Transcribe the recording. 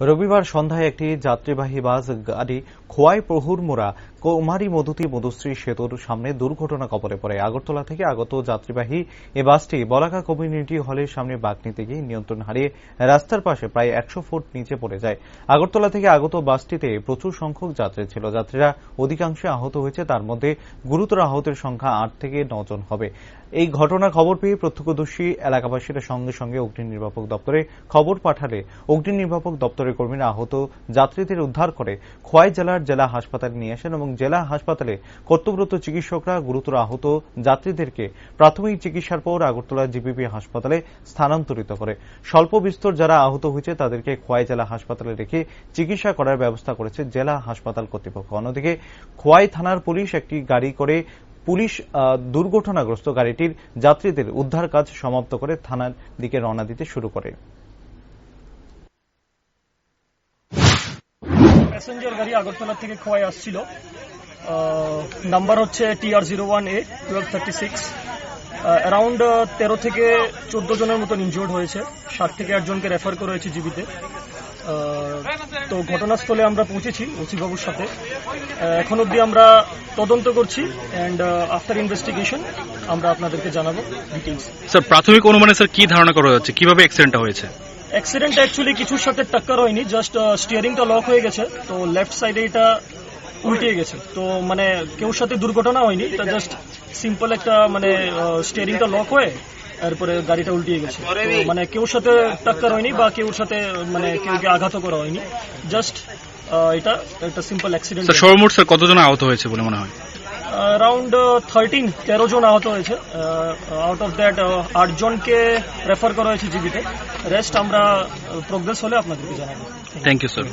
রবিবার সন্ধ্যায় একটি যাত্রীবাহী বাস গাড়ি খোয়াই প্রহুরমোড়া কৌমারী মধুতি মধুশ্রী সেতুর সামনে দুর্ঘটনা কবলে পড়ে। আগরতলা থেকে আগত যাত্রীবাহী এ বাসটি বলাকা কমিউনিটি হলের সামনে বাঁক নিতে গিয়ে নিয়ন্ত্রণ হারিয়ে রাস্তার পাশে প্রায় 100 ফুট নিচে পড়ে যায়। আগরতলা থেকে আগত বাসটিতে প্রচুর সংখ্যক যাত্রী ছিল। যাত্রীরা অধিকাংশে আহত হয়েছে, তার মধ্যে গুরুতর আহতের সংখ্যা 8 থেকে 9 জন হবে। এই ঘটনার খবর পেয়ে প্রত্যক্ষদর্শী এলাকাবাসীরা সঙ্গে সঙ্গে অগ্নি নির্বাপক দপ্তরে খবর পাঠালে অগ্নি নির্বাপক দপ্তরের কর্মীরা আহত যাত্রীদের উদ্ধার করে খোয়াই জেলার জেলা হাসপাতালে নিয়ে আসেন এবং জেলা হাসপাতালে কর্তব্যরত চিকিৎসকরা গুরুতর আহত যাত্রীদেরকে প্রাথমিক চিকিৎসার পর আগরতলা জিবিপি হাসপাতালে স্থানান্তরিত করে। স্বল্প বিস্তর যারা আহত হয়েছে তাদেরকে খোয়াই জেলা হাসপাতালে রেখে চিকিৎসা করার ব্যবস্থা করেছে জেলা হাসপাতাল কর্তৃপক্ষ। অন্যদিকে খোয়াই থানার পুলিশ একটি গাড়ি করে দুর্ঘটনাগ্রস্ত গাড়িটির যাত্রীদের উদ্ধার কাজ সমাপ্ত করে থানার দিকে রওনা দিতে শুরু করে। প্যাসেঞ্জার গাড়ি আগরতলা থেকে খোয়াই আসছিল, নাম্বার হচ্ছে TR01A 1236। অ্যারাউন্ড 13 থেকে 14 জনের মতন ইনজুর্ড হয়েছে, 7 থেকে 8 জনকে রেফার করা হয়েছে জিবিতে। তো ঘটনাস্থলে আমরা পৌঁছেছি ওসি বাবুর সাথে। এখন অব্দি আমরা তদন্ত করছি অ্যান্ড আফটার ইনভেস্টিগেশন আমরা আপনাদেরকে জানাবো ডিটেইলস। স্যার, প্রাথমিক অনুমানে স্যার কি ধারণা করা হচ্ছে কিভাবে অ্যাক্সিডেন্টটা হয়েছে? অ্যাক্সিডেন্ট অ্যাকচুয়ালি কিছুর সাথে টক্কর হয়নি, জাস্ট স্টিয়ারিংটা লক হয়ে গেছে, তো লেফট সাইডে এটা উল্টে গেছে। তো মানে কেউর সাথে দুর্ঘটনা হয়নি, এটা জাস্ট সিম্পল একটা মানে স্টিয়ারিংটা লক হয়ে এরপরে গাড়িটা উল্টিয়ে গেছে। তো মানে কেউর সাথে টক্কর হয়নি বা কেউর সাথে মানে কেউকে আঘাত করা হয়নি, জাস্ট এটা একটা সিম্পল অ্যাক্সিডেন্ট। স্যার, সর্বমোট স্যার কতজন আহত হয়েছে বলে মনে হয়? অ্যারাউন্ড 13 জন আহত হয়েছে। আউট অফ দ্যাট 8 জনকে রেফার করা হয়েছে জিবিতে। রেস্ট আমরা প্রোগ্রেস হলে আপনাদেরকে জানাবো। Thank you sir.